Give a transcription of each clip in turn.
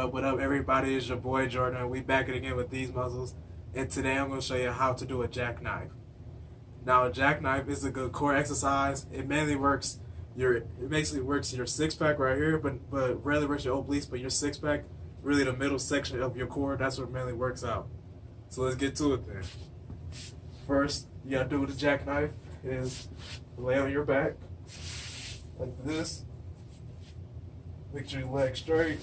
what up, everybody? It's your boy Jordan. We back again with These Muscles, and today I'm going to show you how to do a jackknife. Now, a jackknife is a good core exercise. It mainly works it basically works your six pack right here, but rarely works your obliques, but your six pack, really the middle section of your core. That's what mainly works out. So let's get to it then. First, you gotta do with the jackknife is lay on your back like this. Make sure your legs straight.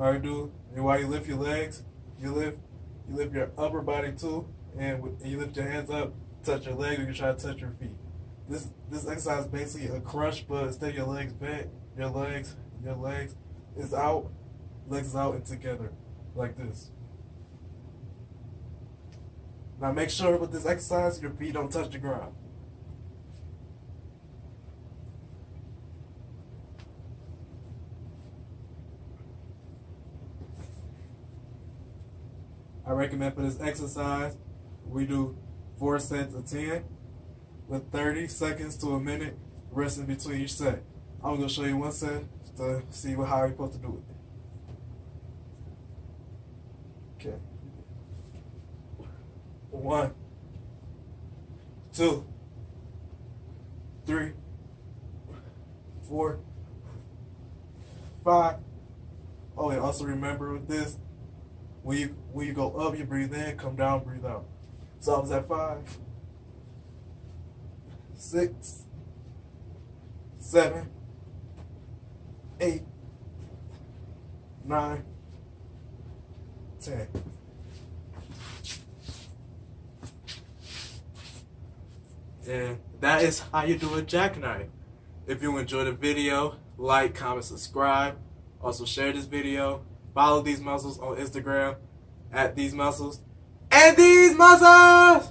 All you do, and while you lift your legs, you lift your upper body too, and you lift your hands up, touch your leg, or you try to touch your feet. This exercise is basically a crunch, but instead of your legs bent, your legs is out, legs is out and together, like this. Now make sure with this exercise, your feet don't touch the ground. I recommend for this exercise, we do 4 sets of 10 with 30 seconds to a minute rest in between each set. I'm going to show you one set to see how you're supposed to do it. Okay. 1, 2, 3, 4, 5. Oh, and also remember with this, when you go up, you breathe in, come down, breathe out. So I was at 5, 6, 7, 8, 9, 10. And that is how you do a jackknife. If you enjoyed the video, like, comment, subscribe. Also share this video. Follow These Muscles on Instagram at These Muscles. And These Muscles!